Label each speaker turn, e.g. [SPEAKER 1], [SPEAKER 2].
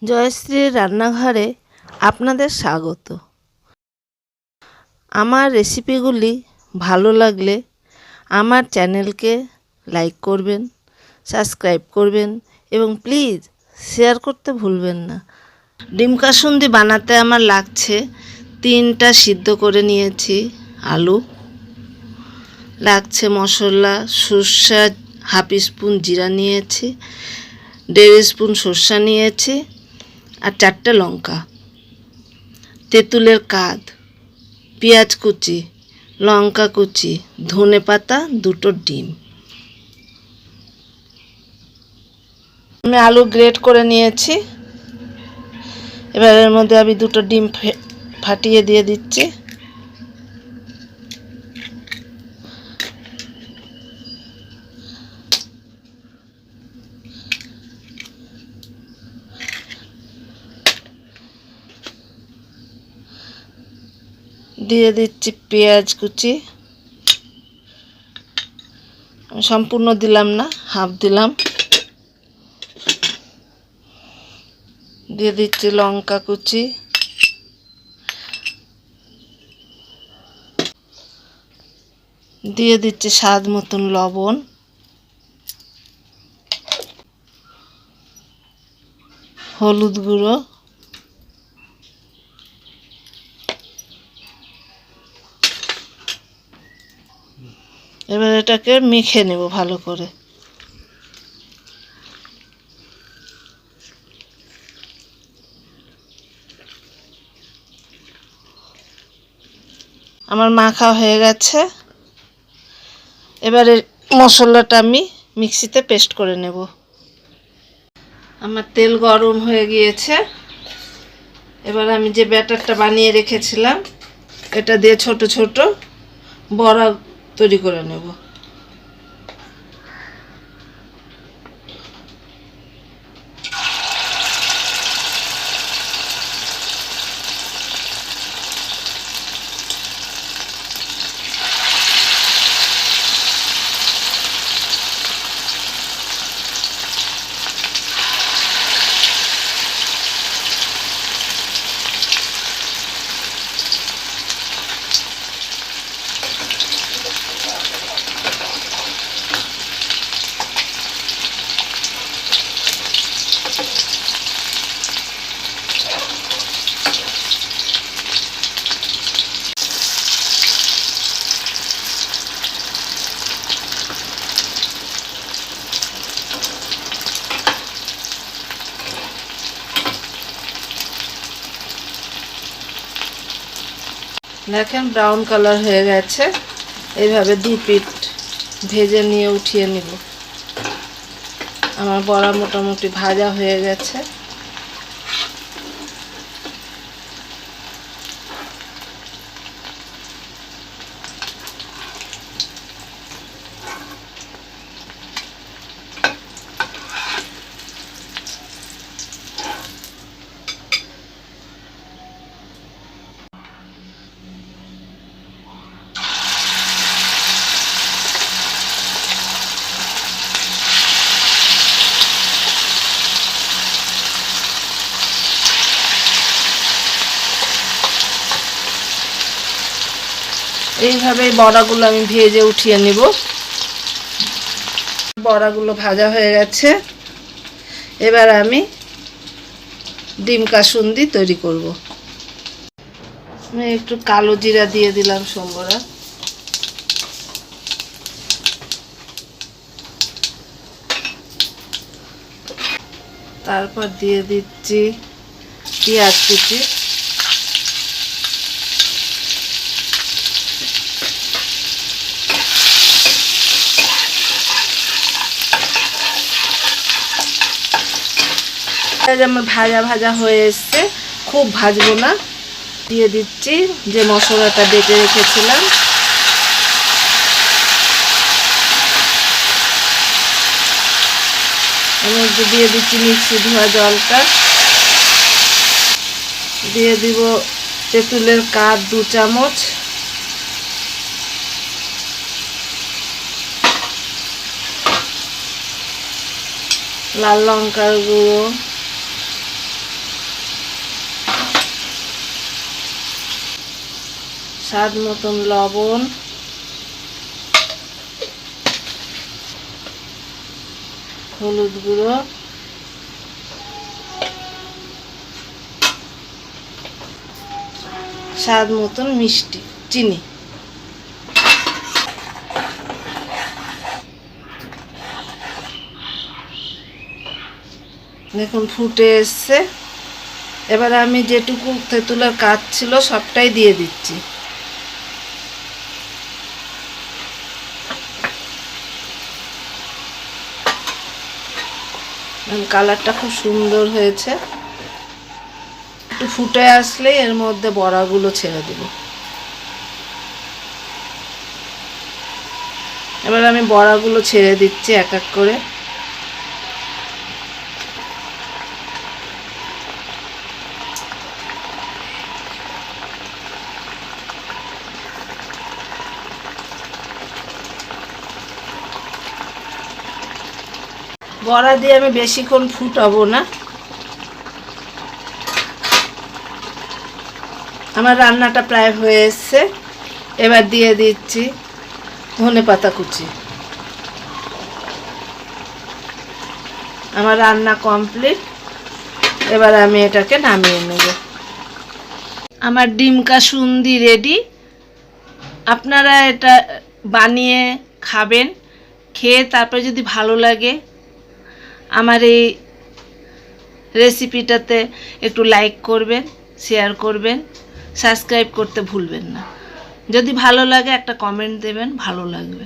[SPEAKER 1] জয়শ্রীর রান্নাঘরে আপনাদের স্বাগত। আমার রেসিপিগুলি ভালো লাগলে আমার চ্যানেলকে লাইক করবেন, সাবস্ক্রাইব করবেন এবং প্লিজ শেয়ার করতে ভুলবেন না। ডিম কাসুন্দি বানাতে আমার লাগছে 3টা সিদ্ধ করে নিয়েছি আলু, লাগছে মশলা সর্ষে হাফ স্পুন জিরা নিয়েছি, 1.5 স্পুন সর্ষে নিয়েছি আর 4টে লঙ্কা, তেঁতুলের কাঁদ, পেঁয়াজ কুচি, লঙ্কা কুচি, ধনে পাতা, 2টো ডিম। আমি আলু গ্রেট করে নিয়েছি। এবার এর মধ্যে আমি 2টো ডিম ফাটিয়ে দিয়ে দিচ্ছি। দিয়ে দিচ্ছি পেঁয়াজ কুচি, সম্পূর্ণ দিলাম না, হাফ দিলাম। দিয়ে দিচ্ছি লঙ্কা কুচি, দিয়ে দিচ্ছি স্বাদ মতন লবণ, হলুদ গুঁড়ো, এবার এটাকে মেখে নেব ভালো করে। আমার মাখা হয়ে গেছে। এবারে মশলাটা আমি মিক্সিতে পেস্ট করে নেব। আমার তেল গরম হয়ে গিয়েছে। এবার আমি যে ব্যাটারটা বানিয়ে রেখেছিলাম এটা দিয়ে ছোট ছোট বড়া তৈরি করে নেব। দেখেন ব্রাউন কালার হয়ে গেছে। এইভাবে 2 পিঠ ভেজে নিয়ে উঠিয়ে নিব। আমার বড়া মোটামুটি ভাজা হয়ে গেছে। এইভাবে বড়াগুলো আমি ভেজে উঠিয়ে নিব। বড়াগুলো ভাজা হয়ে গেছে। এবার আমি ডিম কাসুন্দি তৈরি করব। আমি একটু কালো জিরা দিয়ে দিলাম সম্বরা, তারপর দিয়ে দিচ্ছি পেঁয়াজ কুচি, আমার ভাজা ভাজা হয়ে এসছে, খুব ভাজবো না। দিয়ে দিচ্ছি যে মশলাটা বেটে রেখেছিলাম, আমি দিয়ে দিচ্ছি মিক্সি ধোয়া জলটা, দিয়ে দিব তেঁতুলের কাঁদ 2 চামচ, লাল লঙ্কার গুঁড়ো, স্বাদ মতন লবণ, হলুদ গুঁড়ো, স্বাদ মতন মিষ্টি, চিনি। দেখুন ফুটে এসছে। এবার আমি যেটুকু তেঁতুলের কাজ ছিল সবটাই দিয়ে দিচ্ছি। কালারটা খুব সুন্দর হয়েছে। একটু ফুটে আসলেই এর মধ্যে বড়াগুলো ছেড়ে দেব। এবার আমি বড়াগুলো ছেড়ে দিচ্ছি এক এক করে। বড়া দিয়ে আমি বেশিক্ষণ ফুটাবো না। আমার রান্নাটা প্রায় হয়ে এসছে। এবার দিয়ে দিচ্ছি ধনেপাতা কুচি। আমার রান্না কমপ্লিট। এবার আমি এটাকে নামিয়ে নেব। আমার ডিম কাসুন্দি রেডি। আপনারা এটা বানিয়ে খাবেন। খেয়ে তারপরে যদি ভালো লাগে আমার এই রেসিপিটাতে একটু লাইক করবেন, শেয়ার করবেন, সাবস্ক্রাইব করতে ভুলবেন না। যদি ভালো লাগে একটা কমেন্ট দেবেন, ভালো লাগবে।